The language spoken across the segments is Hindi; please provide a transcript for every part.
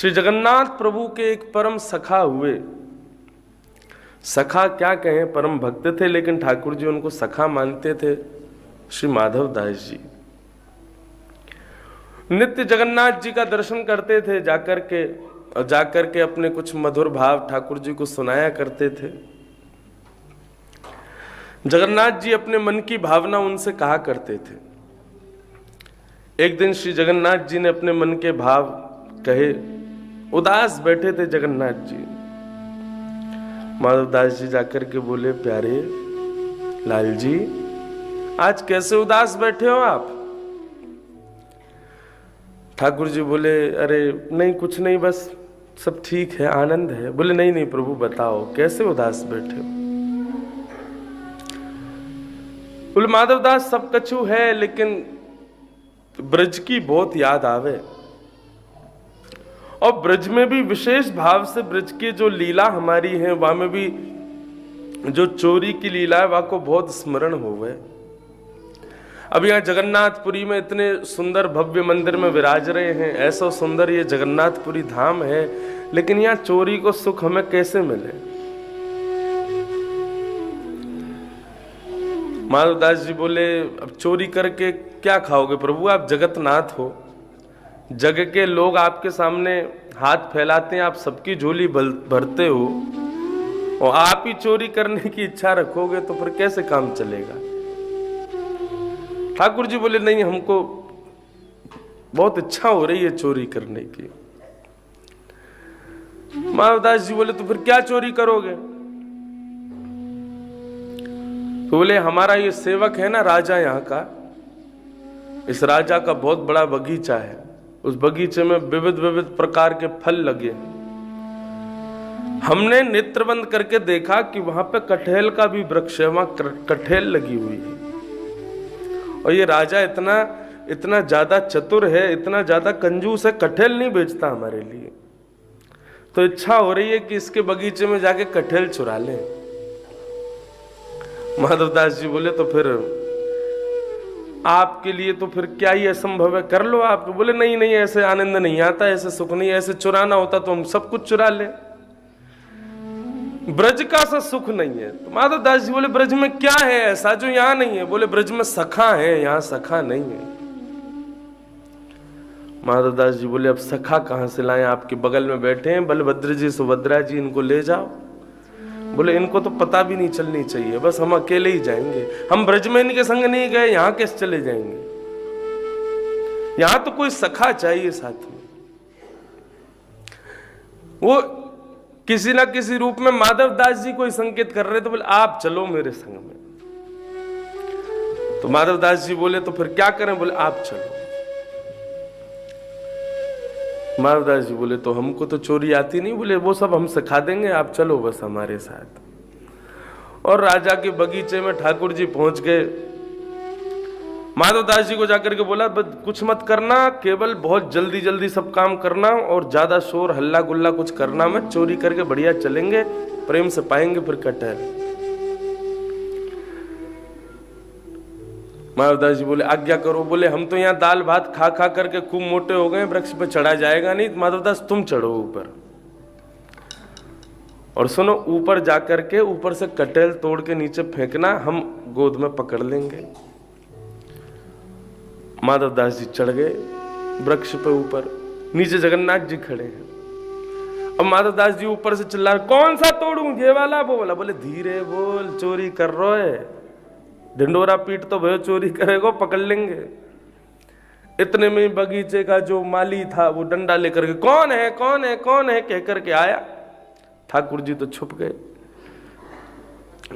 श्री जगन्नाथ प्रभु के एक परम सखा हुए। सखा क्या कहें, परम भक्त थे, लेकिन ठाकुर जी उनको सखा मानते थे। श्री माधव दास जी नित्य जगन्नाथ जी का दर्शन करते थे जाकर के, और जाकर के अपने कुछ मधुर भाव ठाकुर जी को सुनाया करते थे। जगन्नाथ जी अपने मन की भावना उनसे कहा करते थे। एक दिन श्री जगन्नाथ जी ने अपने मन के भाव कहे। उदास बैठे थे जगन्नाथ जी। माधव दास जी जाकर के बोले, प्यारे लाल जी आज कैसे उदास बैठे हो आप? ठाकुर जी बोले, अरे नहीं कुछ नहीं, बस सब ठीक है, आनंद है। बोले नहीं नहीं प्रभु बताओ कैसे उदास बैठे हो? बोले माधव दास सब कछु है, लेकिन ब्रज की बहुत याद आवे, और ब्रज में भी विशेष भाव से ब्रज की जो लीला हमारी है, वहां में भी जो चोरी की लीला है, वहां को बहुत स्मरण होवे। अब यहाँ जगन्नाथपुरी में इतने सुंदर भव्य मंदिर में विराज रहे हैं, ऐसा सुंदर ये जगन्नाथपुरी धाम है, लेकिन यहाँ चोरी को सुख हमें कैसे मिले? माधवदास जी बोले, अब चोरी करके क्या खाओगे प्रभु? आप जगतनाथ हो, जग के लोग आपके सामने हाथ फैलाते हैं, आप सबकी झोली भरते हो, और आप ही चोरी करने की इच्छा रखोगे तो फिर कैसे काम चलेगा? ठाकुर जी बोले, नहीं हमको बहुत इच्छा हो रही है चोरी करने की। माधवदास जी बोले, तो फिर क्या चोरी करोगे? तो बोले, हमारा ये सेवक है ना राजा यहाँ का, इस राजा का बहुत बड़ा बगीचा है, उस बगीचे में विविध विविध प्रकार के फल लगे। हमने नेत्र बंद करके देखा कि वहां पे कटहल का भी वृक्ष है, वहां कटहल लगी हुई है। और ये राजा इतना ज्यादा चतुर है, इतना ज्यादा कंजूस है, कटहल नहीं बेचता हमारे लिए। तो इच्छा हो रही है कि इसके बगीचे में जाके कटहल चुरा लें। माधवदास जी बोले, तो फिर आपके लिए तो फिर क्या ही असंभव है, कर लो आप। बोले नहीं नहीं, ऐसे आनंद नहीं आता, ऐसे सुख नहीं, ऐसे चुराना होता तो हम सब कुछ चुरा ले। ब्रज का सा सुख नहीं है। तो माधवदास जी बोले, ब्रज में क्या है ऐसा जो यहां नहीं है? बोले, ब्रज में सखा है, यहां सखा नहीं है। माधवदास जी बोले, अब सखा कहां से लाएं? आपके बगल में बैठे हैं बलभद्र जी सुभद्रा जी, इनको ले जाओ। बोले, इनको तो पता भी नहीं चलनी चाहिए, बस हम अकेले ही जाएंगे। हम ब्रज में इनके संग नहीं गए, यहां कैसे चले जाएंगे? यहां तो कोई सखा चाहिए साथ में। वो किसी ना किसी रूप में माधवदास जी को संकेत कर रहे, तो बोले आप चलो मेरे संग में। तो माधवदास जी बोले, तो फिर क्या करें? बोले आप चलो। माधवदास जी बोले, तो हमको तो चोरी आती नहीं। बोले, वो सब हम सिखा देंगे, आप चलो बस हमारे साथ। और राजा के बगीचे में ठाकुर जी पहुंच गए। माधवदास जी को जाकर के बोला, कुछ मत करना, केवल बहुत जल्दी जल्दी सब काम करना, और ज्यादा शोर हल्ला गुल्ला कुछ करना मत, चोरी करके बढ़िया चलेंगे, प्रेम से पाएंगे फिर कटहल। माधवदास जी बोले, आज्ञा करो। बोले, हम तो यहाँ दाल भात खा खा करके खूब मोटे हो गए, वृक्ष पे चढ़ा जाएगा नहीं। माधवदास तुम चढ़ो ऊपर, और सुनो, ऊपर जाकर के ऊपर से कटहल तोड़ के नीचे फेंकना, हम गोद में पकड़ लेंगे। माधवदास जी चढ़ गए वृक्ष पे ऊपर, नीचे जगन्नाथ जी खड़े हैं। अब माधवदास जी ऊपर से चिल्ला, कौन सा तोड़ूं, ये वाला वो वाला? बोले, धीरे बोल, चोरी कर रहे है, ढिंडोरा पीट तो भयो, चोरी करेगो पकड़ लेंगे। इतने में बगीचे का जो माली था वो डंडा लेकर के, कौन है कौन है कौन है कह करके आया। ठाकुर जी तो छुप गए।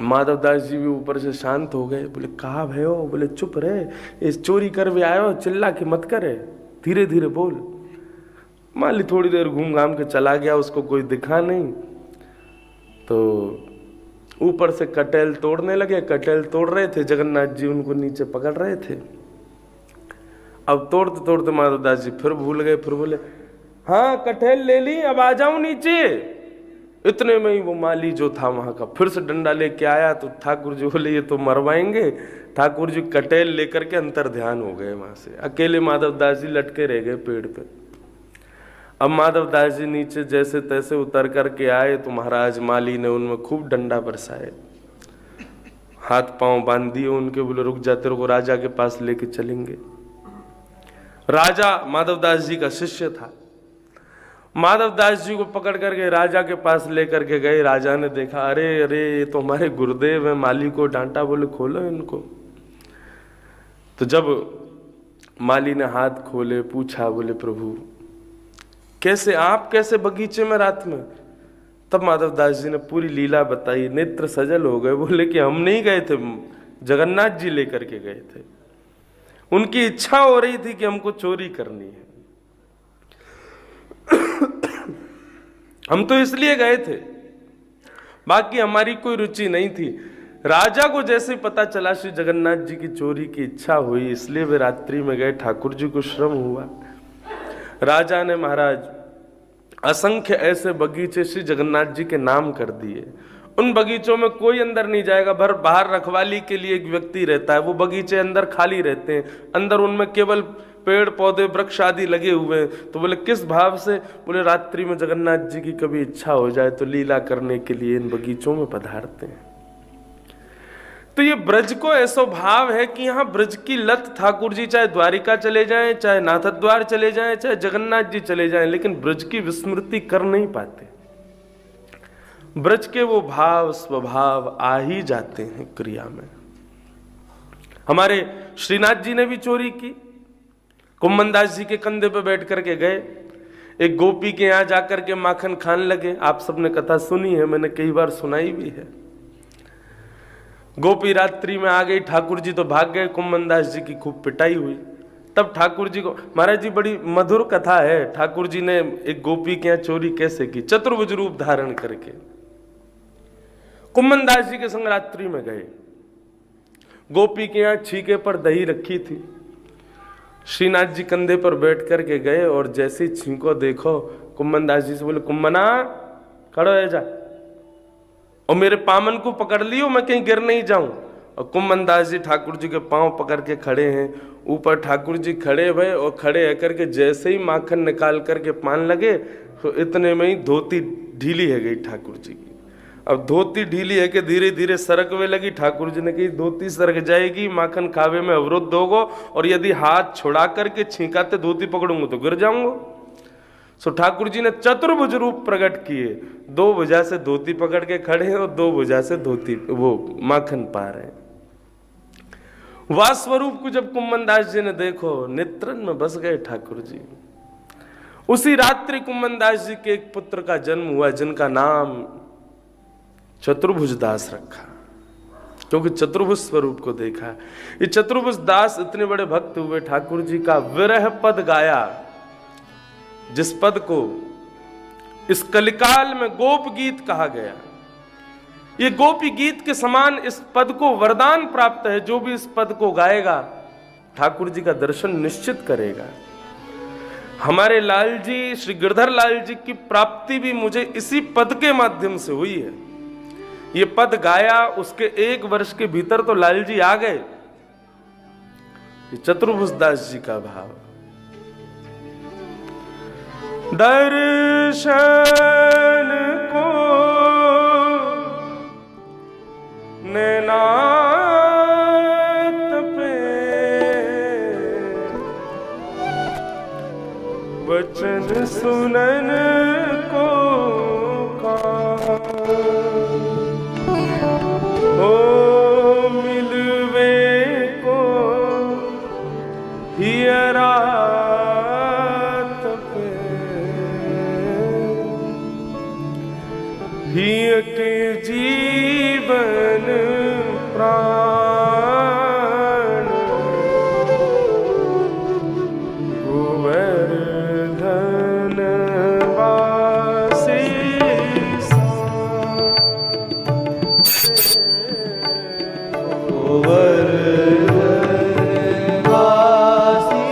माधवदास जी भी ऊपर से शांत हो गए। बोले, कहा भयो? बोले, चुप रहे, इस चोरी कर भी आयो, चिल्ला के मत करे, धीरे धीरे बोल। माली थोड़ी देर घूम घाम के चला गया, उसको कोई दिखा नहीं। तो ऊपर से कटहल तोड़ने लगे। कटहल तोड़ रहे थे, जगन्नाथ जी उनको नीचे पकड़ रहे थे। अब तोड़ते तोड़ते माधवदास जी फिर भूल गए। फिर बोले, हाँ कटहल ले ली, अब आ जाऊं नीचे। इतने में ही वो माली जो था वहां का फिर से डंडा लेके आया। तो ठाकुर जी बोले, ये तो मरवाएंगे। ठाकुर जी कटहल लेकर के अंतर ध्यान हो गए। वहां से अकेले माधवदास जी लटके रह गए पेड़ पे। अब माधव दास जी नीचे जैसे तैसे उतर करके आए तो महाराज माली ने उनमें खूब डंडा बरसाए, हाथ पांव बांध दिए उनके, बोले रुक जाते रहो, राजा के पास लेके चलेंगे। राजा माधव दास जी का शिष्य था। माधव दास जी को पकड़ करके राजा के पास लेकर के गए। राजा ने देखा, अरे अरे ये तो हमारे गुरुदेव हैं, माली को डांटा, बोले खोलो इनको। तो जब माली ने हाथ खोले, पूछा, बोले प्रभु कैसे, आप कैसे बगीचे में रात में? तब माधव दास जी ने पूरी लीला बताई, नेत्र सजल हो गए। बोले कि हम नहीं गए थे, जगन्नाथ जी लेकर के गए थे, उनकी इच्छा हो रही थी कि हमको चोरी करनी है, हम तो इसलिए गए थे, बाकी हमारी कोई रुचि नहीं थी। राजा को जैसे पता चला श्री जगन्नाथ जी की चोरी की इच्छा हुई, इसलिए वे रात्रि में गए, ठाकुर जी को श्रम हुआ। राजा ने महाराज असंख्य ऐसे बगीचे श्री जगन्नाथ जी के नाम कर दिए। उन बगीचों में कोई अंदर नहीं जाएगा, बाहर रखवाली के लिए एक व्यक्ति रहता है, वो बगीचे अंदर खाली रहते हैं, अंदर उनमें केवल पेड़ पौधे वृक्ष आदि लगे हुए हैं। तो बोले किस भाव से? बोले रात्रि में जगन्नाथ जी की कभी इच्छा हो जाए तो लीला करने के लिए इन बगीचों में पधारते हैं। तो ये ब्रज को ऐसा भाव है कि यहाँ ब्रज की लत, ठाकुर जी चाहे द्वारिका चले जाएं, चाहे नाथद्वार चले जाएं, चाहे जगन्नाथ जी चले जाएं, लेकिन ब्रज की विस्मृति कर नहीं पाते। ब्रज के वो भाव स्वभाव आ ही जाते हैं क्रिया में। हमारे श्रीनाथ जी ने भी चोरी की, कुम्मन दास जी के कंधे पे बैठ करके गए, एक गोपी के यहां जाकर के माखन खान लगे। आप सबने कथा सुनी है, मैंने कई बार सुनाई भी है। गोपी रात्रि में आ गई, ठाकुर जी तो भाग गए, कुम्मन दास जी की खूब पिटाई हुई। तब ठाकुर जी को, महाराज जी बड़ी मधुर कथा है, ठाकुर जी ने एक गोपी के यहाँ चोरी कैसे की, चतुर्भुज रूप धारण करके कुम्मन दास जी के संग रात्रि में गए। गोपी के यहाँ छीके पर दही रखी थी, श्रीनाथ जी कंधे पर बैठ करके गए और जैसे ही छींको देखो, कुम्मन दास जी से बोले, कुम्मना खड़ो है जा, और मेरे पामन को पकड़ लियो, मैं कहीं गिर नहीं जाऊं। और कुम्मन दास जी ठाकुर जी के पांव पकड़ के खड़े हैं, ऊपर ठाकुर जी खड़े भये, और खड़े होकर के जैसे ही माखन निकाल करके पान लगे तो इतने में ही धोती ढीली है गई ठाकुर जी की। अब धोती ढीली है कि धीरे धीरे सरकवे लगी। ठाकुर जी ने कही धोती सरक जाएगी, माखन खावे में अवरुद्ध होगो, और यदि हाथ छुड़ा करके छींकाते धोती पकड़ूंगा तो गिर जाऊंगा। सो ठाकुर जी ने चतुर्भुज रूप प्रकट किए, दो भुजा से धोती पकड़ के खड़े हैं और दो भुजा से धोती वो माखन पा रहे हैं। वाह स्वरूप को जब कुम्मन दास जी ने देखो, नेत्रन में बस गए ठाकुर जी। उसी रात्रि कुम्मन दास जी के एक पुत्र का जन्म हुआ, जिनका नाम चतुर्भुज दास रखा, क्योंकि चतुर्भुज स्वरूप को देखा। ये चतुर्भुज दास इतने बड़े भक्त हुए, ठाकुर जी का विरह पद गाया, जिस पद को इस कलिकाल में गोप गीत कहा गया। ये गोपी गीत के समान इस पद को वरदान प्राप्त है, जो भी इस पद को गाएगा ठाकुर जी का दर्शन निश्चित करेगा। हमारे लाल जी, श्री गिरधर लाल जी की प्राप्ति भी मुझे इसी पद के माध्यम से हुई है। ये पद गाया, उसके 1 वर्ष के भीतर तो लाल जी आ गए। ये चतुर्भुज दास जी का भाव। दर्शन को नैनात पे वचन सुनन को ओ मिलवे को हियरा हिय के जीवन प्राण गोवर्धन वासी गोवर्धन वासी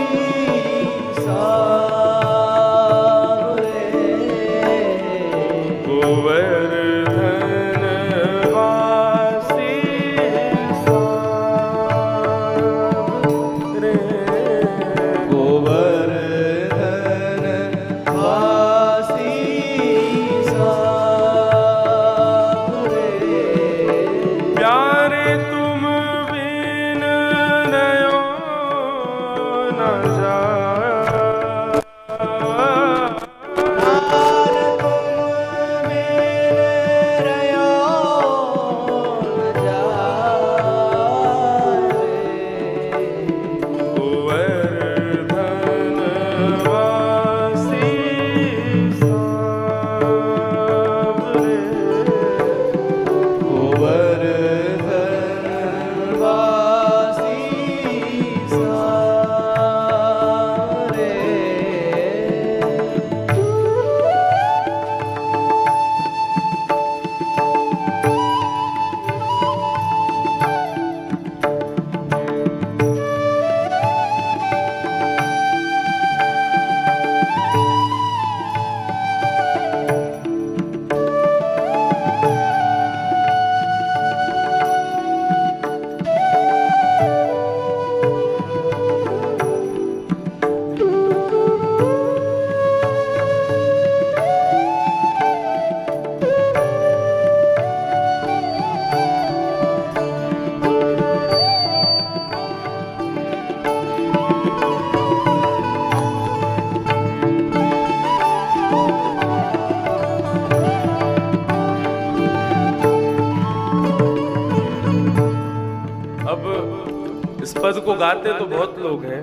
पद को गाते तो बहुत लोग हैं,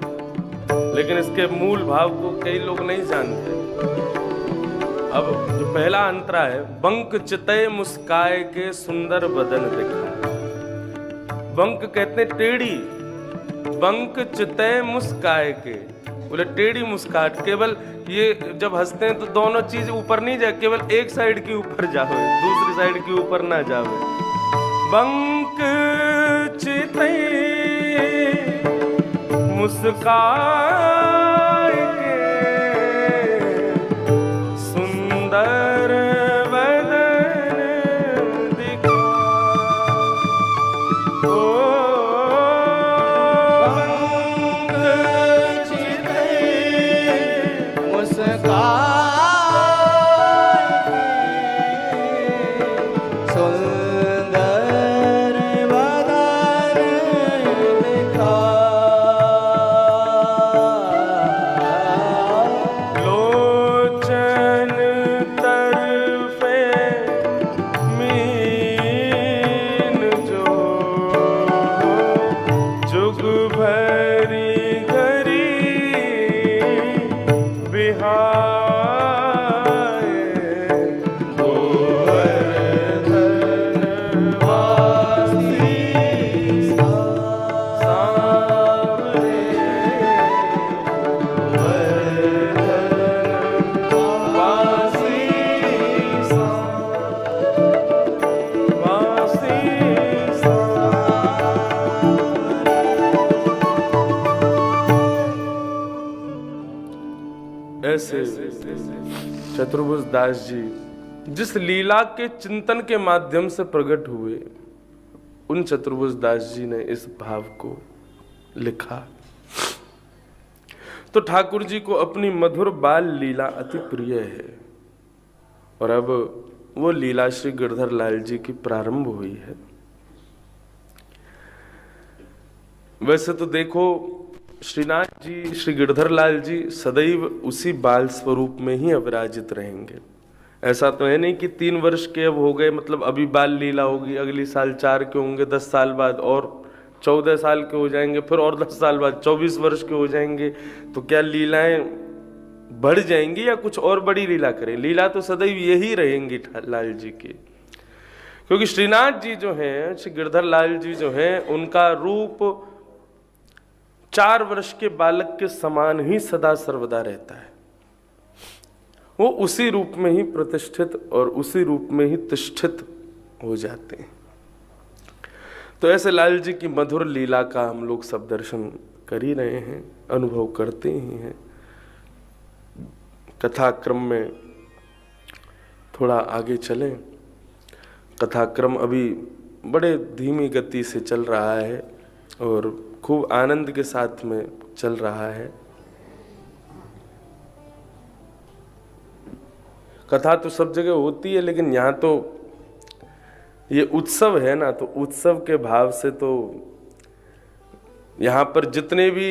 लेकिन इसके मूल भाव को कई लोग नहीं जानते। अब जो पहला अंतरा है, बंक चितय मुस्काए के सुंदर बदन दिखा। बंक कहते हैं टेढ़ी, बंक चितय मुस्काए के, बोले टेढ़ी मुस्कान। केवल ये जब हंसते हैं तो दोनों चीज ऊपर नहीं जाए, केवल एक साइड के ऊपर जाओ, दूसरी साइड के ऊपर ना जाओ। बंक चितय मुस्कान चतुर्भुज दास जी जिस लीला के चिंतन के माध्यम से प्रकट हुए, उन चतुर्भुज दास जी ने इस भाव को लिखा। तो ठाकुर जी को अपनी मधुर बाल लीला अति प्रिय है, और अब वो लीला श्री गिरधर लाल जी की प्रारंभ हुई है। वैसे तो देखो, श्रीनाथ जी, श्री गिरधर लाल जी सदैव उसी बाल स्वरूप में ही अविराजित रहेंगे। ऐसा तो है नहीं कि 3 वर्ष के अब हो गए, मतलब अभी बाल लीला होगी, अगली साल 4 के होंगे, 10 साल बाद और 14 साल के हो जाएंगे, फिर और 10 साल बाद 24 वर्ष के हो जाएंगे। तो क्या लीलाएं बढ़ जाएंगी या कुछ और बड़ी लीला करें? लीला तो सदैव यही रहेंगी लाल जी की, क्योंकि श्रीनाथ जी जो हैं, श्री गिरधर लाल जी जो हैं, उनका रूप 4 वर्ष के बालक के समान ही सदा सर्वदा रहता है। वो उसी रूप में ही प्रतिष्ठित और उसी रूप में ही तिष्ठित हो जाते हैं। तो ऐसे लाल जी की मधुर लीला का हम लोग सब दर्शन कर ही रहे हैं, अनुभव करते ही हैं। कथाक्रम में थोड़ा आगे चलें। कथाक्रम अभी बड़े धीमी गति से चल रहा है और खूब आनंद के साथ में चल रहा है। कथा तो सब जगह होती है, लेकिन यहाँ तो ये उत्सव है ना, तो उत्सव के भाव से तो यहाँ पर जितने भी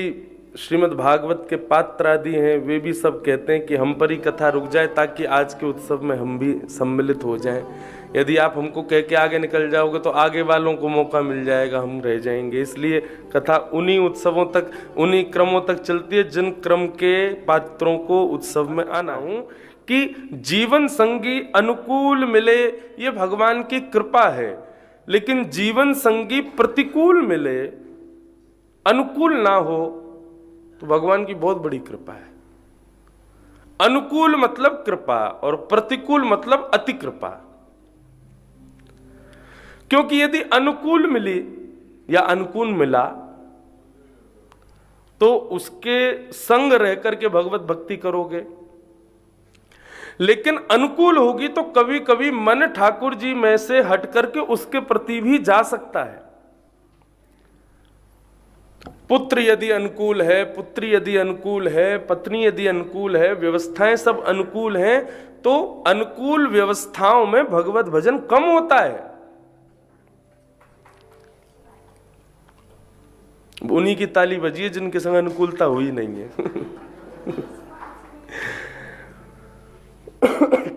श्रीमद् भागवत के पात्र आदि हैं, वे भी सब कहते हैं कि हम पर ही कथा रुक जाए ताकि आज के उत्सव में हम भी सम्मिलित हो जाएं। यदि आप हमको कह के आगे निकल जाओगे तो आगे वालों को मौका मिल जाएगा, हम रह जाएंगे। इसलिए कथा उन्हीं उत्सवों तक, उन्हीं क्रमों तक चलती है जिन क्रम के पात्रों को उत्सव में आना हूं कि जीवन संगी अनुकूल मिले, ये भगवान की कृपा है। लेकिन जीवन संगी प्रतिकूल मिले, अनुकूल ना हो, तो भगवान की बहुत बड़ी कृपा है। अनुकूल मतलब कृपा और प्रतिकूल मतलब अति कृपा। क्योंकि यदि अनुकूल मिली या अनुकूल मिला तो उसके संग रह करके भगवत भक्ति करोगे, लेकिन अनुकूल होगी तो कभी कभी मन ठाकुर जी में से हट करके उसके प्रति भी जा सकता है। पुत्र यदि अनुकूल है, पुत्री यदि अनुकूल है, पत्नी यदि अनुकूल है, व्यवस्थाएं सब अनुकूल हैं, तो अनुकूल व्यवस्थाओं में भगवत भजन कम होता है। उन्हीं की ताली बजी है जिनके संग अनुकूलता हुई नहीं है।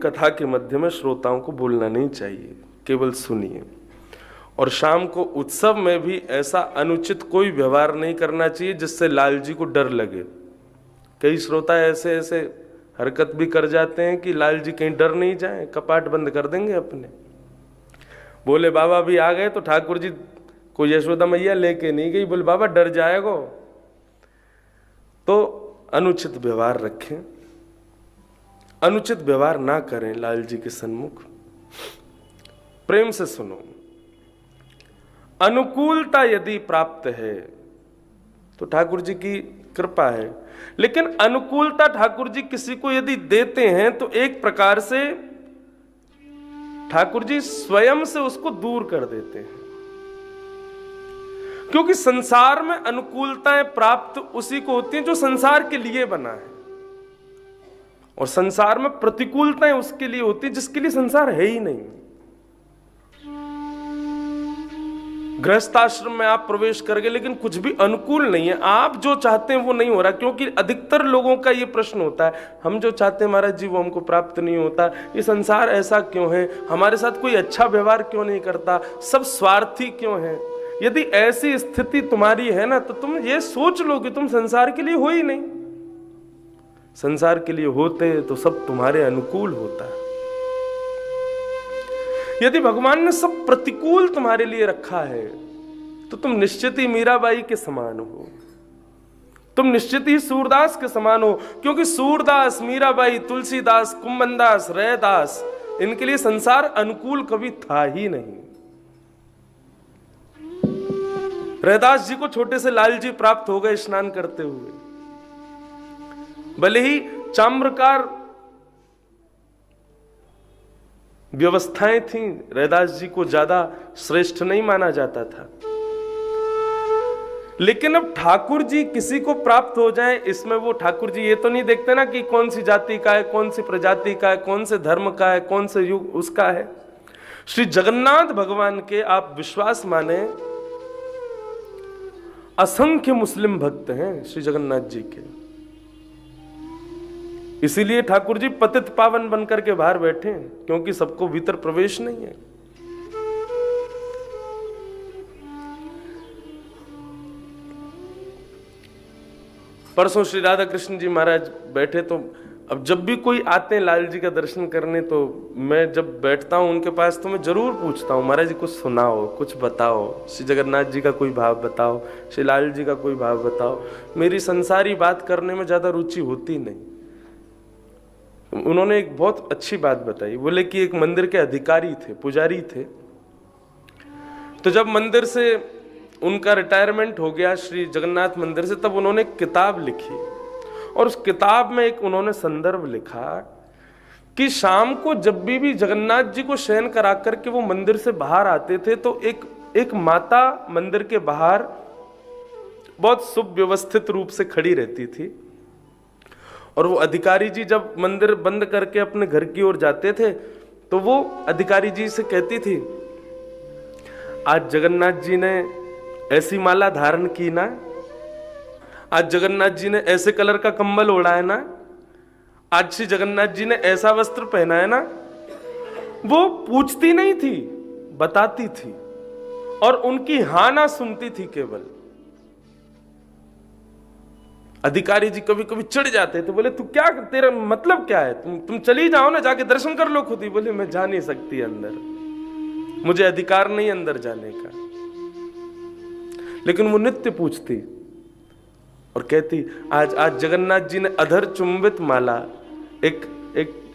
कथा के मध्य में श्रोताओं को बोलना नहीं चाहिए, केवल सुनिए। और शाम को उत्सव में भी ऐसा अनुचित कोई व्यवहार नहीं करना चाहिए जिससे लाल जी को डर लगे। कई श्रोता ऐसे ऐसे हरकत भी कर जाते हैं कि लाल जी कहीं डर नहीं जाए, कपाट बंद कर देंगे अपने। बोले बाबा भी आ गए तो ठाकुर जी को यशोदा मैया लेके नहीं गई, बोले बाबा डर जाएगो। तो अनुचित व्यवहार रखें, अनुचित व्यवहार ना करें लाल जी के सन्मुख। प्रेम से सुनो, अनुकूलता यदि प्राप्त है तो ठाकुर जी की कृपा है, लेकिन अनुकूलता ठाकुर जी किसी को यदि देते हैं तो एक प्रकार से ठाकुर जी स्वयं से उसको दूर कर देते हैं। क्योंकि संसार में अनुकूलताएं प्राप्त उसी को होती हैं जो संसार के लिए बना है, और संसार में प्रतिकूलताएं उसके लिए होती हैं जिसके लिए संसार है ही नहीं। गृहस्थाश्रम में आप प्रवेश कर गए लेकिन कुछ भी अनुकूल नहीं है, आप जो चाहते हैं वो नहीं हो रहा। क्योंकि अधिकतर लोगों का ये प्रश्न होता है, हम जो चाहते हैं महाराज जी वो हमको प्राप्त नहीं होता, ये संसार ऐसा क्यों है, हमारे साथ कोई अच्छा व्यवहार क्यों नहीं करता, सब स्वार्थी क्यों है। यदि ऐसी स्थिति तुम्हारी है ना तो तुम ये सोच लो कि तुम संसार के लिए हो ही नहीं। संसार के लिए होते तो सब तुम्हारे अनुकूल होता। यदि भगवान ने सब प्रतिकूल तुम्हारे लिए रखा है तो तुम निश्चित ही मीराबाई के समान हो, तुम निश्चित ही सूरदास के समान हो। क्योंकि सूरदास, मीराबाई, तुलसीदास, कुंभनदास, रैदास, इनके लिए संसार अनुकूल कभी था ही नहीं। रैदास जी को छोटे से लाल जी प्राप्त हो गए स्नान करते हुए, भले ही चाम्रकार व्यवस्थाएं थी, रैदास जी को ज्यादा श्रेष्ठ नहीं माना जाता था। लेकिन अब ठाकुर जी किसी को प्राप्त हो जाए, इसमें वो ठाकुर जी ये तो नहीं देखते ना कि कौन सी जाति का है, कौन सी प्रजाति का है, कौन से धर्म का है, कौन से युग उसका है। श्री जगन्नाथ भगवान के आप विश्वास माने, असंख्य मुस्लिम भक्त हैं श्री जगन्नाथ जी के, इसीलिए ठाकुर जी पतित पावन बनकर के बाहर बैठे हैं, क्योंकि सबको भीतर प्रवेश नहीं है। परसों श्री राधा कृष्ण जी महाराज बैठे, तो अब जब भी कोई आते हैं लाल जी का दर्शन करने, तो मैं जब बैठता हूं उनके पास तो मैं जरूर पूछता हूं, महाराज जी कुछ सुनाओ, कुछ बताओ, श्री जगन्नाथ जी का कोई भाव बताओ, श्री लाल जी का कोई भाव बताओ। मेरी संसारी बात करने में ज्यादा रुचि होती नहीं। उन्होंने एक बहुत अच्छी बात बताई, बोले कि एक मंदिर के अधिकारी थे, पुजारी थे, तो जब मंदिर से उनका रिटायरमेंट हो गया श्री जगन्नाथ मंदिर से, तब उन्होंने एक किताब लिखी, और उस किताब में एक उन्होंने संदर्भ लिखा कि शाम को जब भी जगन्नाथ जी को शयन करा करके वो मंदिर से बाहर आते थे तो एक माता मंदिर के बाहर बहुत सुव्यवस्थित रूप से खड़ी रहती थी, और वो अधिकारी जी जब मंदिर बंद करके अपने घर की ओर जाते थे तो वो अधिकारी जी से कहती थी, आज जगन्नाथ जी ने ऐसी माला धारण की ना, आज जगन्नाथ जी ने ऐसे कलर का कंबल ओढ़ा है ना, आज श्री जगन्नाथ जी ने ऐसा वस्त्र पहना है ना। वो पूछती नहीं थी, बताती थी, और उनकी हाँ ना सुनती थी केवल। अधिकारी जी कभी कभी चिढ़ जाते थे, बोले तू क्या, तेरा मतलब क्या है, तुम चली जाओ ना, जाके दर्शन कर लो खुद ही। बोले मैं जा नहीं सकती अंदर, मुझे अधिकार नहीं अंदर जाने का। लेकिन वो नित्य पूछती और कहती, आज जगन्नाथ जी ने अधर चुंबित माला, एक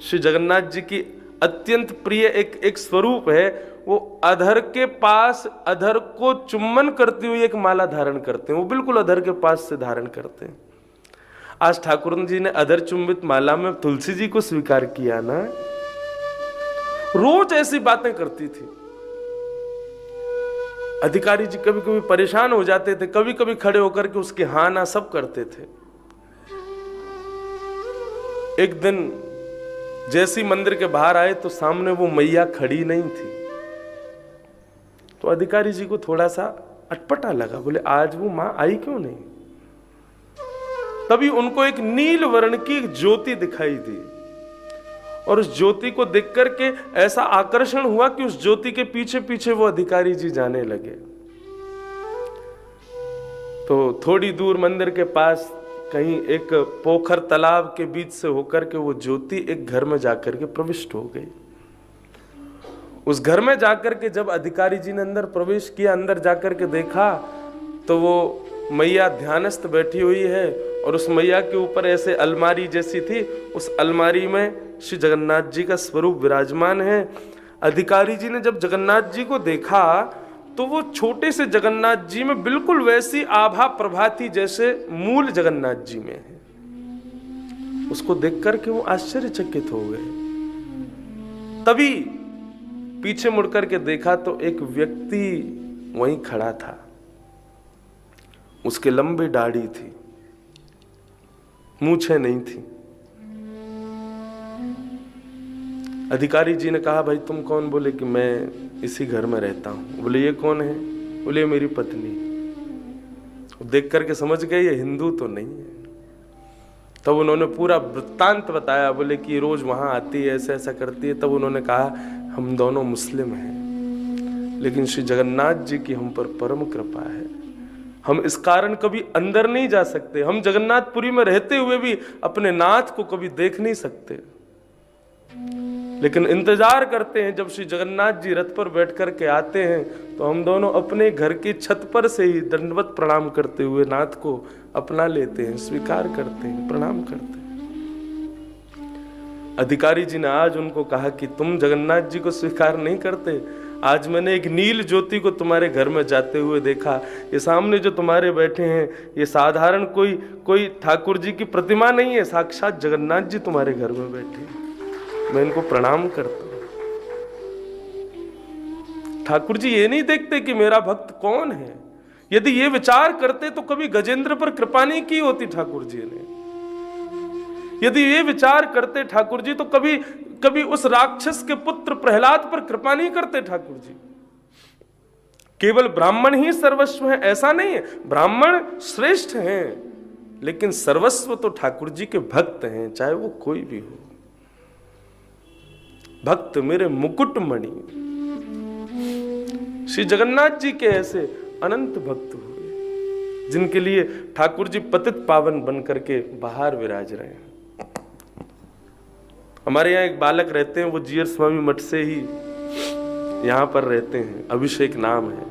श्री जगन्नाथ जी की अत्यंत प्रिय एक स्वरूप है, वो अधर के पास अधर को चुम्बन करती हुई एक माला धारण करते हैं, वो बिल्कुल अधर के पास से धारण करते हैं। आज ठाकुर जी ने अधर चुंबित माला में तुलसी जी को स्वीकार किया ना, रोज ऐसी बातें करती थी। अधिकारी जी कभी कभी परेशान हो जाते थे, कभी कभी खड़े होकर के उसके हाँ ना सब करते थे। एक दिन जैसी मंदिर के बाहर आए तो सामने वो मैया खड़ी नहीं थी, तो अधिकारी जी को थोड़ा सा अटपटा लगा, बोले आज वो मां आई क्यों नहीं। तभी उनको एक नील वर्ण की ज्योति दिखाई दी, और उस ज्योति को देख करके ऐसा आकर्षण हुआ कि उस ज्योति के पीछे पीछे वो अधिकारी जी जाने लगे। तो थोड़ी दूर मंदिर के पास कहीं एक पोखर तालाब के बीच से होकर के वो ज्योति एक घर में जाकर के प्रविष्ट हो गई। उस घर में जाकर के जब अधिकारी जी ने अंदर प्रवेश किया, अंदर जाकर के देखा तो वो मैया ध्यानस्थ बैठी हुई है और उस मैया के ऊपर ऐसे अलमारी जैसी थी, उस अलमारी में श्री जगन्नाथ जी का स्वरूप विराजमान है। अधिकारी जी ने जब जगन्नाथ जी को देखा तो वो छोटे से जगन्नाथ जी में बिल्कुल वैसी आभा प्रभा थी जैसे मूल जगन्नाथ जी में है। उसको देख करके वो आश्चर्यचकित हो गए। तभी पीछे मुड़ करके देखा तो एक व्यक्ति वहीं खड़ा था। उसके लंबी दाढ़ी थी, मूछें नहीं थी। अधिकारी जी ने कहा, भाई तुम कौन? बोले कि मैं इसी घर में रहता हूं। बोले ये कौन है? बोले मेरी पत्नी। देख करके समझ गए ये हिंदू तो नहीं है। तब उन्होंने पूरा वृत्तांत बताया। बोले कि रोज वहां आती है, ऐसा ऐसा करती है। तब उन्होंने कहा हम दोनों मुस्लिम हैं, लेकिन श्री जगन्नाथ जी की हम पर परम कृपा है। हम इस कारण कभी अंदर नहीं जा सकते। हम जगन्नाथपुरी में रहते हुए भी अपने नाथ को कभी देख नहीं सकते, लेकिन इंतजार करते हैं जब श्री जगन्नाथ जी रथ पर बैठ कर के आते हैं तो हम दोनों अपने घर की छत पर से ही दंडवत प्रणाम करते हुए नाथ को अपना लेते हैं, स्वीकार करते हैं, प्रणाम करते हैं। अधिकारी जी ने आज उनको कहा कि तुम जगन्नाथ जी को स्वीकार नहीं करते। आज मैंने एक नील ज्योति को तुम्हारे घर में जाते हुए देखा। ये सामने जो तुम्हारे बैठे हैं ये साधारण कोई ठाकुर जी की प्रतिमा नहीं है, साक्षात जगन्नाथ जी तुम्हारे घर में बैठे हैं। मैं इनको प्रणाम करता हूं। ठाकुर जी ये नहीं देखते कि मेरा भक्त कौन है। यदि ये विचार करते तो कभी गजेंद्र पर कृपा नहीं की होती ठाकुर जी ने। यदि ये विचार करते ठाकुर जी तो कभी उस राक्षस के पुत्र प्रहलाद पर कृपा नहीं करते ठाकुर जी। केवल ब्राह्मण ही सर्वस्व है ऐसा नहीं है, ब्राह्मण श्रेष्ठ हैं, लेकिन सर्वस्व तो ठाकुर जी के भक्त हैं, चाहे वो कोई भी हो। भक्त मेरे मुकुटमणि। श्री जगन्नाथ जी के ऐसे अनंत भक्त हुए जिनके लिए ठाकुर जी पतित पावन बन करके बाहर विराज रहे हैं। हमारे यहाँ एक बालक रहते हैं, वो जीयर स्वामी मठ से ही यहाँ पर रहते हैं, अभिषेक नाम है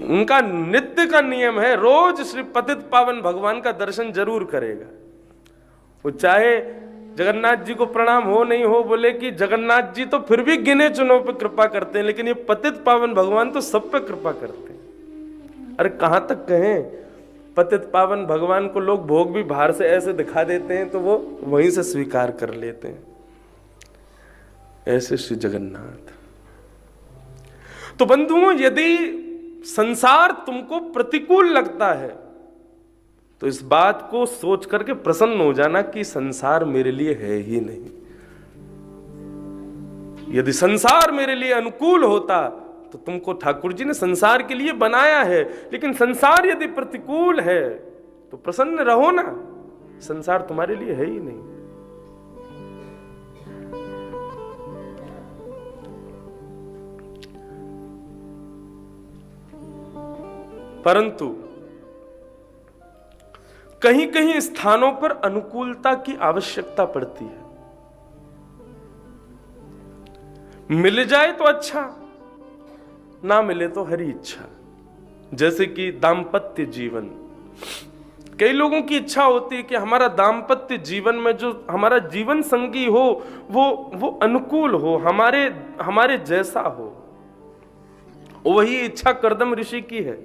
उनका। नित्य का नियम है रोज श्री पतित पावन भगवान का दर्शन जरूर करेगा। वो चाहे जगन्नाथ जी को प्रणाम हो नहीं हो, बोले कि जगन्नाथ जी तो फिर भी गिने चुनों पे कृपा करते हैं, लेकिन ये पतित पावन भगवान तो सब पे कृपा करते हैं। अरे कहां तक कहें, पतित पावन भगवान को लोग भोग भी बाहर से ऐसे दिखा देते हैं तो वो वहीं से स्वीकार कर लेते हैं। ऐसे श्री जगन्नाथ। तो बंधुओं, यदि संसार तुमको प्रतिकूल लगता है तो इस बात को सोच करके प्रसन्न हो जाना कि संसार मेरे लिए है ही नहीं। यदि संसार मेरे लिए अनुकूल होता तो तुमको ठाकुर जी ने संसार के लिए बनाया है, लेकिन संसार यदि प्रतिकूल है तो प्रसन्न रहो ना, संसार तुम्हारे लिए है ही नहीं। परंतु कहीं कहीं स्थानों पर अनुकूलता की आवश्यकता पड़ती है। मिल जाए तो अच्छा, ना मिले तो हरी इच्छा। जैसे कि दाम्पत्य जीवन, कई लोगों की इच्छा होती है कि हमारा दाम्पत्य जीवन में जो हमारा जीवन संगी हो वो अनुकूल हो, हमारे जैसा हो। वही इच्छा कर्दम ऋषि की है।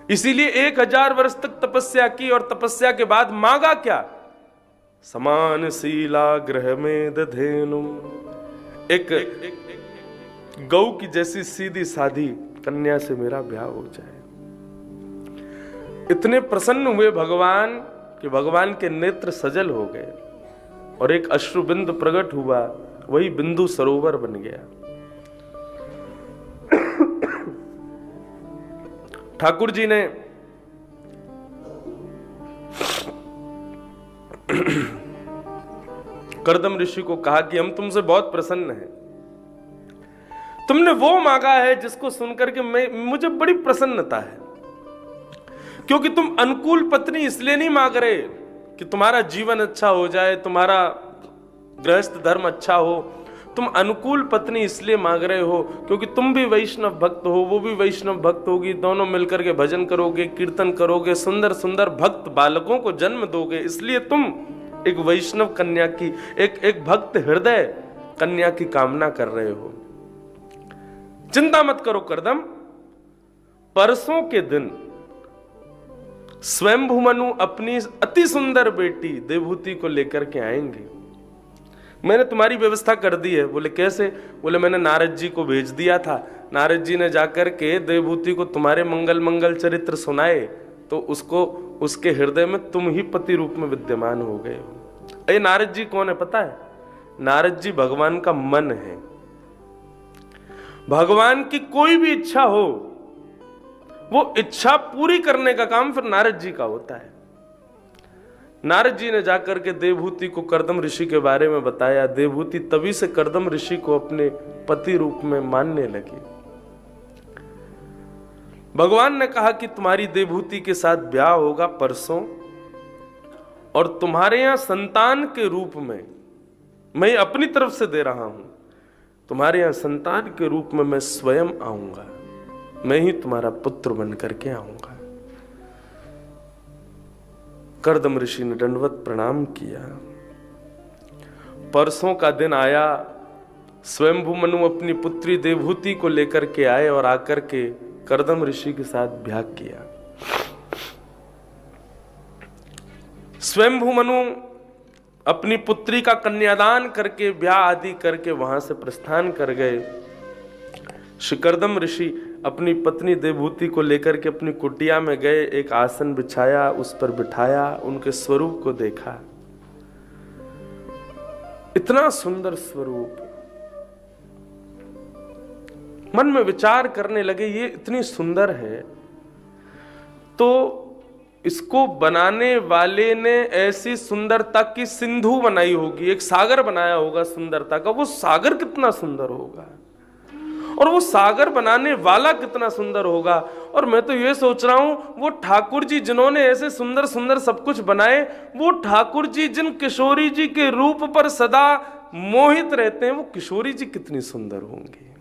इसीलिए 1000 वर्ष तक तपस्या की और तपस्या के बाद मांगा क्या? समान शीला ग्रह में दधेनु, एक गौ की जैसी सीधी साधी कन्या से मेरा ब्याह हो जाए। इतने प्रसन्न हुए भगवान कि भगवान के नेत्र सजल हो गए और एक अश्रु बिंदु प्रकट हुआ, वही बिंदु सरोवर बन गया। ठाकुर जी ने कर्दम ऋषि को कहा कि हम तुमसे बहुत प्रसन्न हैं, तुमने वो मांगा है जिसको सुनकर के मुझे बड़ी प्रसन्नता है, क्योंकि तुम अनुकूल पत्नी इसलिए नहीं मांग रहे कि तुम्हारा जीवन अच्छा हो जाए, तुम्हारा गृहस्थ धर्म अच्छा हो, तुम अनुकूल पत्नी इसलिए मांग रहे हो क्योंकि तुम भी वैष्णव भक्त हो, वो भी वैष्णव भक्त होगी, दोनों मिलकर के भजन करोगे, कीर्तन करोगे, सुंदर सुंदर भक्त बालकों को जन्म दोगे, इसलिए तुम एक वैष्णव कन्या की, एक भक्त हृदय कन्या की कामना कर रहे हो। चिंता मत करो कर्दम, परसों के दिन स्वयंभू मनु अपनी अति सुंदर बेटी देवहूति को लेकर के आएंगे, मैंने तुम्हारी व्यवस्था कर दी है। बोले कैसे? बोले मैंने नारद जी को भेज दिया था, नारद जी ने जाकर के देवहूति को तुम्हारे मंगल मंगल चरित्र सुनाए, तो उसको उसके हृदय में तुम ही पति रूप में विद्यमान हो गए हो। ये नारद जी कौन है पता है? नारद जी भगवान का मन है। भगवान की कोई भी इच्छा हो, वो इच्छा पूरी करने का काम फिर नारद जी का होता है। नारद जी ने जाकर के देवहूति को कर्दम ऋषि के बारे में बताया। देवहूति तभी से कर्दम ऋषि को अपने पति रूप में मानने लगी। भगवान ने कहा कि तुम्हारी देवहूति के साथ ब्याह होगा परसों, और तुम्हारे यहां संतान के रूप में मैं अपनी तरफ से दे रहा हूं, तुम्हारे यहां संतान के रूप में मैं स्वयं आऊंगा, मैं ही तुम्हारा पुत्र बन करके आऊंगा। कर्दम ऋषि ने दंडवत प्रणाम किया। परसों का दिन आया, स्वयंभू मनु अपनी पुत्री देवहूति को लेकर के आए और आकर के कर्दम ऋषि के साथ ब्याह किया। स्वयंभू मनु अपनी पुत्री का कन्यादान करके ब्याह आदि करके वहां से प्रस्थान कर गए। श्री कर्दम ऋषि अपनी पत्नी देवहूति को लेकर के अपनी कुटिया में गए, एक आसन बिछाया, उस पर बिठाया, उनके स्वरूप को देखा। इतना सुंदर स्वरूप, मन में विचार करने लगे ये इतनी सुंदर है, तो इसको बनाने वाले ने ऐसी सुंदरता की सिंधु बनाई होगी, एक सागर बनाया होगा सुंदरता का, वो सागर कितना सुंदर होगा, और वो सागर बनाने वाला कितना सुंदर होगा। और मैं तो ये सोच रहा हूं, वो ठाकुर जी जिन्होंने ऐसे सुंदर सुंदर सब कुछ बनाए, वो ठाकुर जी जिन किशोरी जी के रूप पर सदा मोहित रहते हैं, वो किशोरी जी कितनी सुंदर होंगी।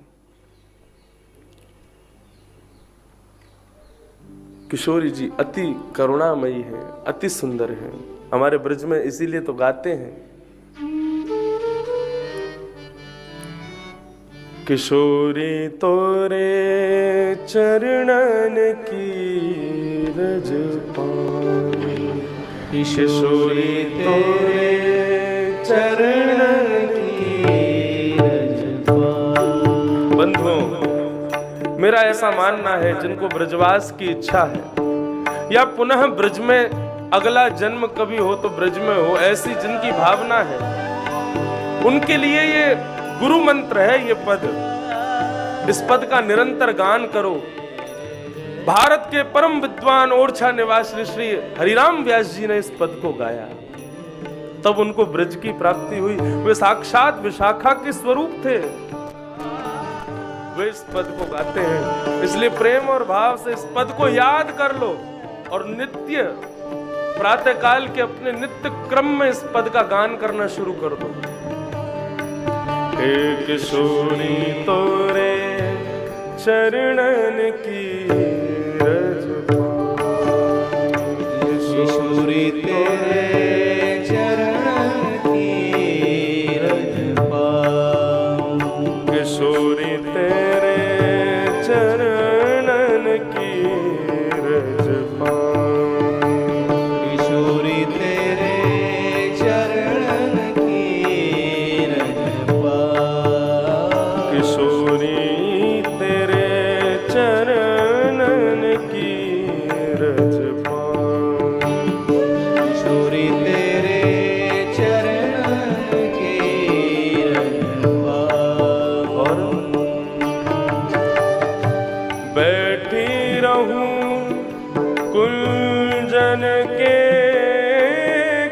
किशोरी जी अति करुणामयी है, अति सुंदर है। हमारे ब्रज में इसीलिए तो गाते हैं, किशोरी तोरे चरणन की रज पाऊं, किशोरी तोरे चरणन की रज पाऊं। बंधुओं, मेरा ऐसा मानना है, जिनको ब्रजवास की इच्छा है या पुनः ब्रज में अगला जन्म कभी हो तो ब्रज में हो, ऐसी जिनकी भावना है, उनके लिए ये गुरु मंत्र है ये पद। इस पद का निरंतर गान करो। भारत के परम विद्वान ओरछा निवासी श्री हरिराम व्यास जी ने इस पद को गाया, तब उनको ब्रज की प्राप्ति हुई। वे साक्षात विशाखा के स्वरूप थे, वे इस पद को गाते हैं। इसलिए प्रेम और भाव से इस पद को याद कर लो और नित्य प्रातः काल के अपने नित्य क्रम में इस पद का गान करना शुरू कर दो। एक किशोरी तोरे चरणन की रज पाऊं, किशोरी तेरे चरणन की रज पाऊं, किशोरी तेरे चरणन की रज पाऊं, किशोरी तेरे चरणन की रज पाऊं, किशोरी तेरे चरणन की रज पाऊं, किशोरी तेरे चरणन की रज पाऊं। और बैठी रहूं कुंजन के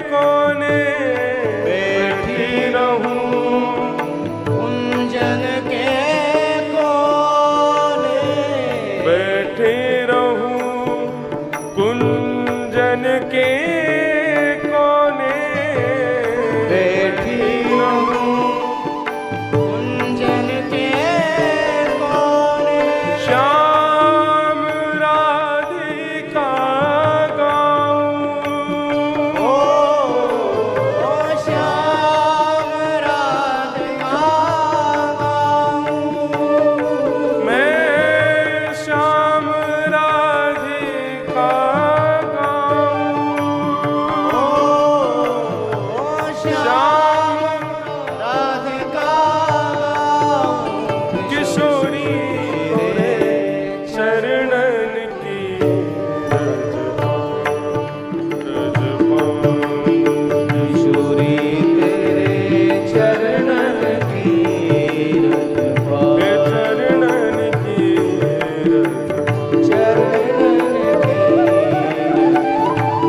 कोने, बैठी के कोने बैठी रहूं, कुंजन के कोने श्याम राधिका गाऊं। ओ श्याम राधिका गाऊं। मैं श्याम राधिका गाऊं। ओ श्याम राधिका गाऊं। किशोरी रे चरणन की किशोरी तेरे चरणन की रजवा। चरणन की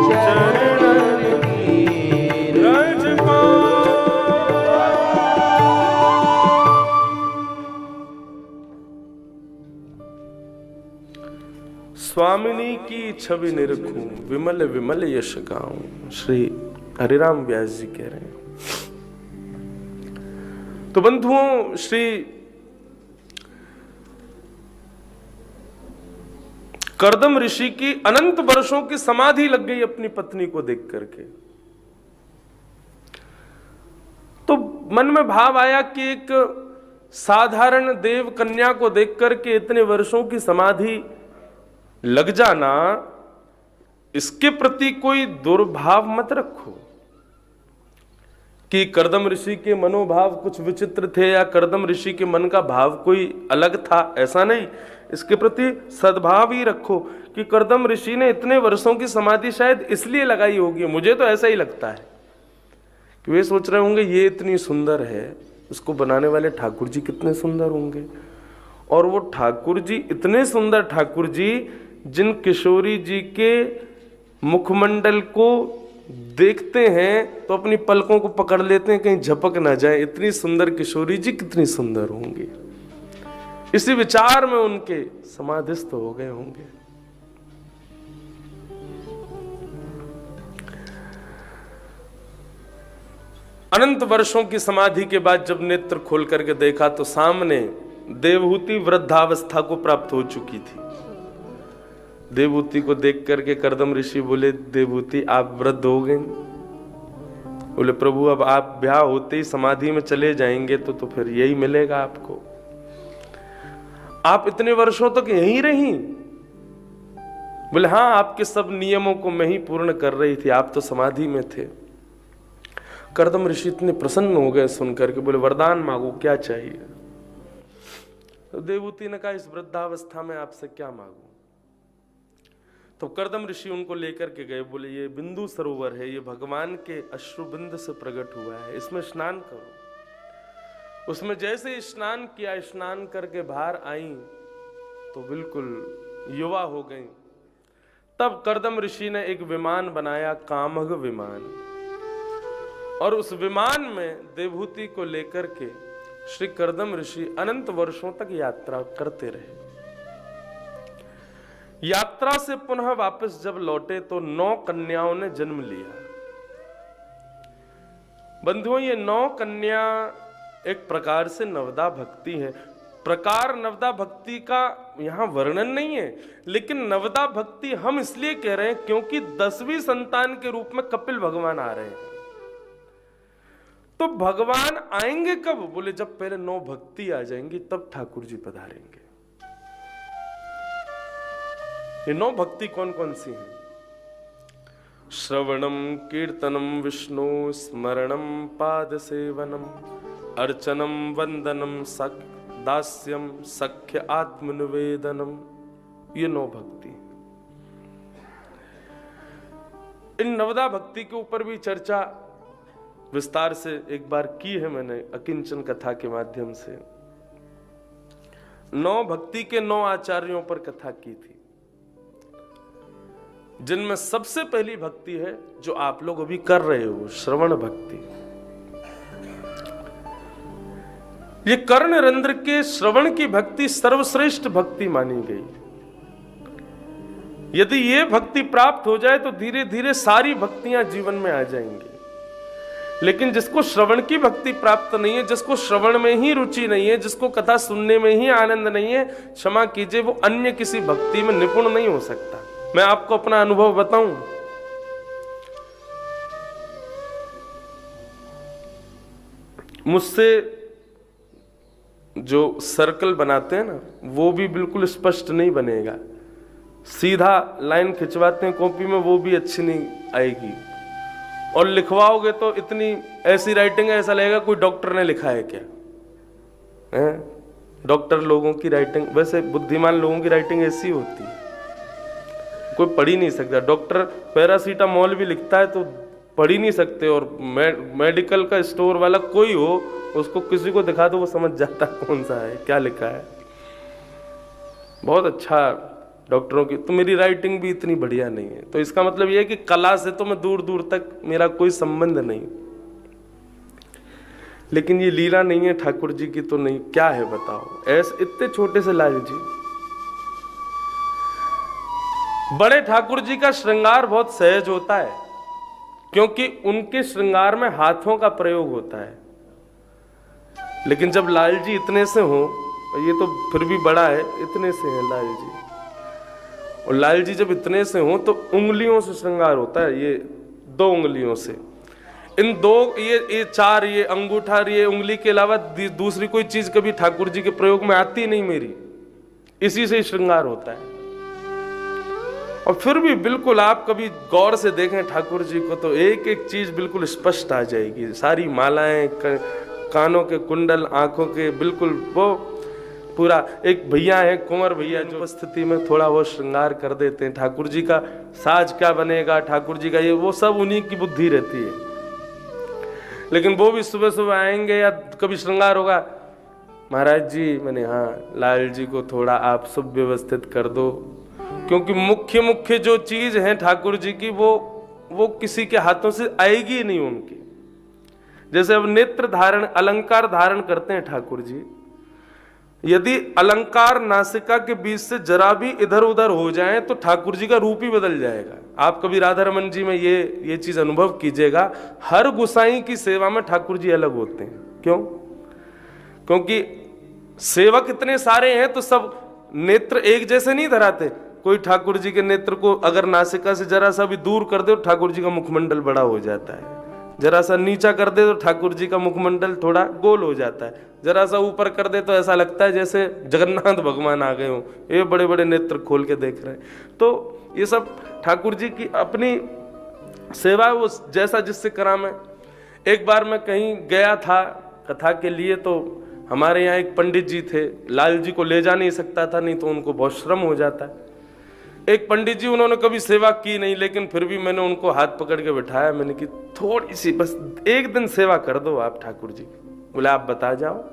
चरणन की रजपा। स्वामिनी की छवि निरखूं, विमल विमल यश गाऊं। श्री हरिराम व्यास जी कह रहे हैं। तो बंधुओं, श्री कर्दम ऋषि की अनंत वर्षों की समाधि लग गई अपनी पत्नी को देख करके। तो मन में भाव आया कि एक साधारण देव कन्या को देख करके इतने वर्षों की समाधि लग जाना, इसके प्रति कोई दुर्भाव मत रखो कि कर्दम ऋषि के मनोभाव कुछ विचित्र थे या कर्दम ऋषि के मन का भाव कोई अलग था, ऐसा नहीं। इसके प्रति सद्भाव ही रखो कि कर्दम ऋषि ने इतने वर्षों की समाधि शायद इसलिए लगाई होगी। मुझे तो ऐसा ही लगता है कि वे सोच रहे होंगे ये इतनी सुंदर है, उसको बनाने वाले ठाकुर जी कितने सुंदर होंगे। और वो ठाकुर जी इतने सुंदर ठाकुर जी, जिन किशोरी जी के मुखमंडल को देखते हैं तो अपनी पलकों को पकड़ लेते हैं कहीं झपक ना जाए। इतनी सुंदर किशोरी जी कितनी सुंदर होंगी, इसी विचार में उनके समाधिस्थ हो गए होंगे। अनंत वर्षों की समाधि के बाद जब नेत्र खोल करके देखा तो सामने देवहूति वृद्धावस्था को प्राप्त हो चुकी थी। देवहूति को देख करके कर्दम ऋषि बोले, देवहूति आप वृद्ध हो गए। बोले, प्रभु अब आप ब्याह होते ही समाधि में चले जाएंगे तो फिर यही मिलेगा आपको। आप इतने वर्षों तक यहीं रही। बोले, हाँ, आपके सब नियमों को मैं ही पूर्ण कर रही थी, आप तो समाधि में थे। कर्दम ऋषि इतने प्रसन्न हो गए सुनकर के, बोले, वरदान मांगो, क्या चाहिए। तो देवहूति ने कहा, इस वृद्धावस्था में आपसे क्या मांगू। तो कर्दम ऋषि उनको लेकर के गए, बोले, ये बिंदु सरोवर है, ये भगवान के अश्रुबिंद से प्रकट हुआ है, इसमें स्नान करो। उसमें जैसे स्नान किया, स्नान करके बाहर आई तो बिल्कुल युवा हो गई। तब कर्दम ऋषि ने एक विमान बनाया, कामघ विमान, और उस विमान में देवहूति को लेकर के श्री कर्दम ऋषि अनंत वर्षों तक यात्रा करते रहे। यात्रा से पुनः वापस जब लौटे तो 9 कन्याओं ने जन्म लिया। बंधुओं, ये 9 कन्या एक प्रकार से नवदा भक्ति है। प्रकार नवदा भक्ति का यहां वर्णन नहीं है, लेकिन नवदा भक्ति हम इसलिए कह रहे हैं क्योंकि 10वीं संतान के रूप में कपिल भगवान आ रहे हैं। तो भगवान आएंगे कब? बोले, जब पहले 9 भक्ति आ जाएंगी तब ठाकुर जी पधारेंगे। ये 9 भक्ति कौन कौन सी हैं? श्रवणम कीर्तनम विष्णु स्मरणम पाद सेवनम अर्चनम वंदनम दास्यम सख्य आत्मनिवेदनम। ये 9 भक्ति। इन नवदा भक्ति के ऊपर भी चर्चा विस्तार से एक बार की है मैंने अकिंचन कथा के माध्यम से। 9 भक्ति के 9 आचार्यों पर कथा की थी, जिनमें सबसे पहली भक्ति है जो आप लोग अभी कर रहे हो, श्रवण भक्ति। ये कर्ण रंध्र के श्रवण की भक्ति सर्वश्रेष्ठ भक्ति मानी गई। यदि ये भक्ति प्राप्त हो जाए तो धीरे धीरे सारी भक्तियां जीवन में आ जाएंगी। लेकिन जिसको श्रवण की भक्ति प्राप्त नहीं है, जिसको श्रवण में ही रुचि नहीं है, जिसको कथा सुनने में ही आनंद नहीं है, क्षमा कीजिए, वो अन्य किसी भक्ति में निपुण नहीं हो सकता। मैं आपको अपना अनुभव बताऊं, मुझसे जो सर्कल बनाते हैं ना, वो भी बिल्कुल स्पष्ट नहीं बनेगा। सीधा लाइन खिंचवाते हैं कॉपी में, वो भी अच्छी नहीं आएगी। और लिखवाओगे तो इतनी ऐसी राइटिंग है, ऐसा लगेगा कोई डॉक्टर ने लिखा है क्या है। डॉक्टर लोगों की राइटिंग, वैसे बुद्धिमान लोगों की राइटिंग ऐसी होती है, कोई पढ़ ही नहीं सकता। डॉक्टर पैरासीटामोल भी लिखता है तो पढ़ ही नहीं सकते, और मेडिकल का स्टोर वाला कोई हो, उसको किसी को दिखा दो वो समझ जाता कौन सा है, क्या लिखा है। बहुत अच्छा डॉक्टरों की। तो मेरी राइटिंग भी इतनी बढ़िया नहीं है, तो इसका मतलब यह है कि कला से तो मैं दूर दूर तक मेरा कोई संबंध नहीं। लेकिन ये लीला नहीं है ठाकुर जी की, तो नहीं, क्या है बताओ। ऐसे इतने छोटे से लाल जी, बड़े ठाकुर जी का श्रृंगार बहुत सहज होता है, क्योंकि उनके श्रृंगार में हाथों का प्रयोग होता है। लेकिन जब लाल जी इतने से हो, ये तो फिर भी बड़ा है, इतने से है लाल जी, और लाल जी जब इतने से हो तो उंगलियों से श्रृंगार होता है, ये 2 उंगलियों से। इन 2 ये 4, ये अंगूठा, ये उंगली के अलावा दूसरी कोई चीज कभी ठाकुर जी के प्रयोग में आती नहीं मेरी, इसी से ही श्रृंगार होता है। और फिर भी बिल्कुल आप कभी गौर से देखें ठाकुर जी को तो एक एक चीज बिल्कुल स्पष्ट आ जाएगी। सारी मालाएं, कानों के कुंडल, आंखों के, बिल्कुल वो पूरा। एक भैया है कुंवर भैया, जो उपस्थिति में थोड़ा वो श्रृंगार कर देते हैं। ठाकुर जी का साज क्या बनेगा, ठाकुर जी का ये, वो सब उन्हीं की बुद्धि रहती है। लेकिन वो भी सुबह सुबह आएंगे या कभी श्रृंगार होगा, महाराज जी, मैंने हाँ लाल जी को थोड़ा आप सब व्यवस्थित कर दो, क्योंकि मुख्य मुख्य जो चीज है ठाकुर जी की, वो किसी के हाथों से आएगी ही नहीं उनकी। जैसे अब नेत्र धारण, अलंकार धारण करते हैं ठाकुर जी, यदि अलंकार नासिका के बीच से जरा भी इधर उधर हो जाए तो ठाकुर जी का रूप ही बदल जाएगा। आप कभी राधा रमन जी में ये चीज अनुभव कीजिएगा, हर गुसाई की सेवा में ठाकुर जी अलग होते हैं। क्यों? क्योंकि सेवक इतने सारे हैं तो सब नेत्र एक जैसे नहीं धराते। कोई ठाकुर जी के नेत्र को अगर नासिका से जरा सा भी दूर कर दे तो ठाकुर जी का मुखमंडल बड़ा हो जाता है, जरा सा नीचा कर दे तो ठाकुर जी का मुखमंडल थोड़ा गोल हो जाता है, जरा सा ऊपर कर दे तो ऐसा लगता है जैसे जगन्नाथ भगवान आ गए हो, ये बड़े बड़े नेत्र खोल के देख रहे हैं। तो ये सब ठाकुर जी की अपनी सेवा, वो जैसा जिससे करामे। एक बार मैं कहीं गया था कथा के लिए, तो हमारे यहाँ एक पंडित जी थे, लाल जी को ले जा नहीं सकता था, नहीं तो उनको बहुत श्रम हो जाता है। एक पंडित जी, उन्होंने कभी सेवा की नहीं, लेकिन फिर भी मैंने उनको हाथ पकड़ के बिठाया, मैंने कि थोड़ी सी बस एक दिन सेवा कर दो आप ठाकुर जी। बोले आप बता जाओ।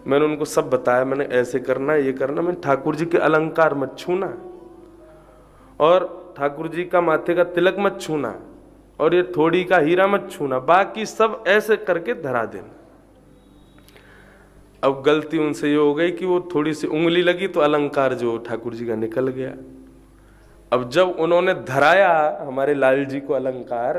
मैंने उनको सब बताया, मैंने ऐसे करना, ये करना, मैंने ठाकुर जी के अलंकार मत छूना, और ठाकुर जी का माथे का तिलक मत छूना, और ये थोड़ी का हीरा मत छूना, बाकी सब ऐसे करके धरा देना। अब गलती उनसे ये हो गई कि वो थोड़ी सी उंगली लगी तो अलंकार जो ठाकुर जी का निकल गया। अब जब उन्होंने धराया हमारे लाल जी को अलंकार,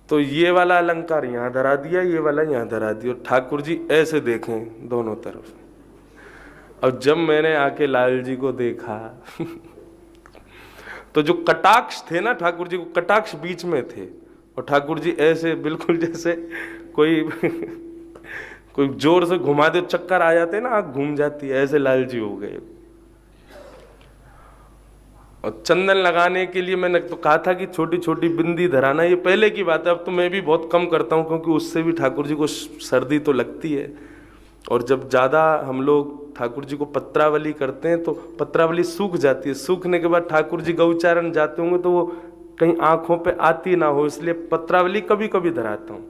तो ये वाला अलंकार यहां धरा दिया, ये वाला यहां धरा दिया, ठाकुर जी ऐसे देखें दोनों तरफ। अब जब मैंने आके लाल जी को देखा तो जो कटाक्ष थे ना ठाकुर जी को, कटाक्ष बीच में थे, और ठाकुर जी ऐसे बिल्कुल जैसे कोई कोई जोर से घुमा दे, चक्कर आ जाते ना, आंख घूम जाती है, ऐसे लाल जी हो गए। और चंदन लगाने के लिए मैंने तो कहा था कि छोटी छोटी बिंदी धराना, ये पहले की बात है, अब तो मैं भी बहुत कम करता हूँ, क्योंकि उससे भी ठाकुर जी को सर्दी तो लगती है। और जब ज़्यादा हम लोग ठाकुर जी को पत्रावली करते हैं तो पत्रावली सूख जाती है, सूखने के बाद ठाकुर जी गौचारण जाते होंगे तो वो कहीं आंखों पे आती ना हो, इसलिए पत्रावली कभी कभी धराता हूँ।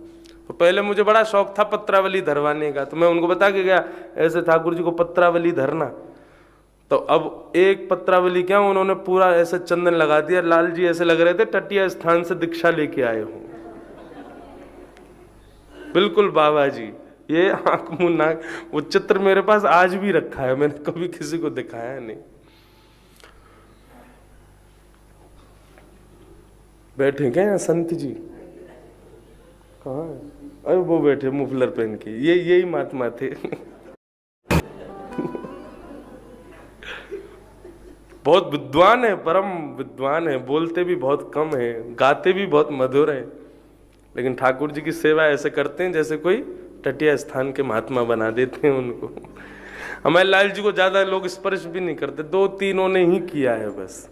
तो पहले मुझे बड़ा शौक था पत्रावली धरवाने का, तो मैं उनको बता के गया ऐसे ठाकुर जी को पत्रावली धरना। तो अब एक पत्रावली क्या, उन्होंने पूरा ऐसे चंदन लगा दिया, लाल जी ऐसे लग रहे थे तटीय स्थान से दीक्षा लेके आए हो, बिल्कुल बाबा जी, ये आंख मुंह नाक। वो चित्र मेरे पास आज भी रखा है, मैंने कभी किसी को दिखाया नहीं। बैठे क्या यहाँ संत जी? कहाँ है? अरे वो बैठे मुफलर पहन के, यही महात्मा थे। बहुत विद्वान है, परम विद्वान है, बोलते भी बहुत कम है, गाते भी बहुत मधुर है, लेकिन ठाकुर जी की सेवा ऐसे करते हैं जैसे कोई तटीय स्थान के महात्मा बना देते हैं उनको। हमारे लाल जी को ज्यादा लोग स्पर्श भी नहीं करते, 2-3 ने ही किया है बस।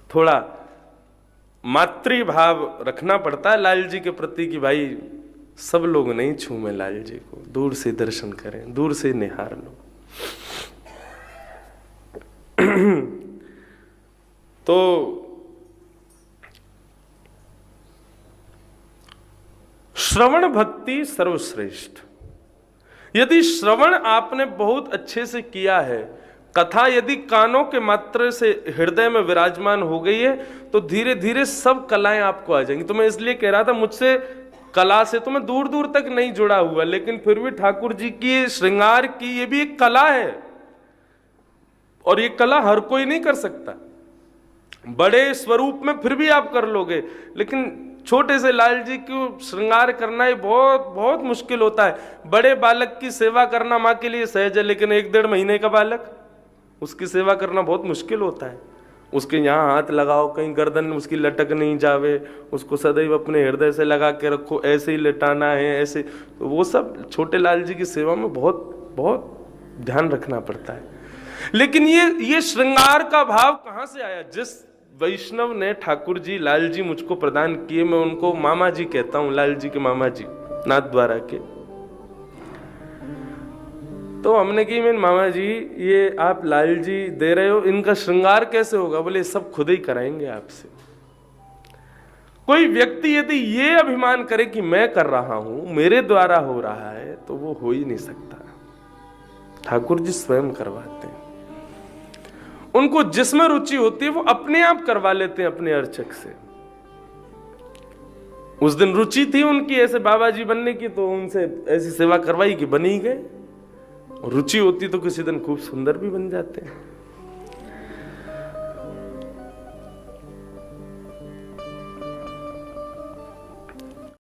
थोड़ा मातृ भाव रखना पड़ता है लाल जी के प्रति कि भाई सब लोग नहीं छूमे लाल जी को, दूर से दर्शन करें, दूर से निहार लो। तो श्रवण भक्ति सर्वश्रेष्ठ। यदि श्रवण आपने बहुत अच्छे से किया है, कथा यदि कानों के मात्र से हृदय में विराजमान हो गई है, तो धीरे धीरे सब कलाएं आपको आ जाएंगी। तो मैं इसलिए कह रहा था, मुझसे कला से तो मैं दूर दूर तक नहीं जुड़ा हुआ, लेकिन फिर भी ठाकुर जी की श्रृंगार की ये भी एक कला है, और ये कला हर कोई नहीं कर सकता। बड़े स्वरूप में फिर भी आप कर लोगे, लेकिन छोटे से लाल जी को श्रृंगार करना ही बहुत बहुत मुश्किल होता है। बड़े बालक की सेवा करना माँ के लिए सहज है, लेकिन 1-1.5 महीने का बालक, उसकी सेवा करना बहुत मुश्किल होता है। उसके यहाँ हाथ लगाओ, कहीं गर्दन उसकी लटक नहीं जावे, उसको सदैव अपने हृदय से लगा के रखो, ऐसे ही लेटाना है, ऐसे। तो वो सब छोटे लाल जी की सेवा में बहुत बहुत ध्यान रखना पड़ता है। लेकिन ये श्रृंगार का भाव कहाँ से आया? जिस वैष्णव ने ठाकुर जी लाल जी मुझको प्रदान किए, मैं उनको मामा जी कहता हूं, लाल जी के मामा जी, नाथ द्वारा के। तो हमने कही, मैं मामा जी ये आप लाल जी दे रहे हो, इनका श्रृंगार कैसे होगा? बोले सब खुद ही कराएंगे आपसे। कोई व्यक्ति यदि ये अभिमान करे कि मैं कर रहा हूं, मेरे द्वारा हो रहा है, तो वो हो ही नहीं सकता। ठाकुर जी स्वयं करवाते हैं। उनको जिसमें रुचि होती है वो अपने आप करवा लेते हैं अपने अर्चक से। उस दिन रुचि थी उनकी ऐसे बाबा जी बनने की, तो उनसे ऐसी सेवा करवाई कि बन ही गए। रुचि होती तो किसी दिन खूब सुंदर भी बन जाते हैं।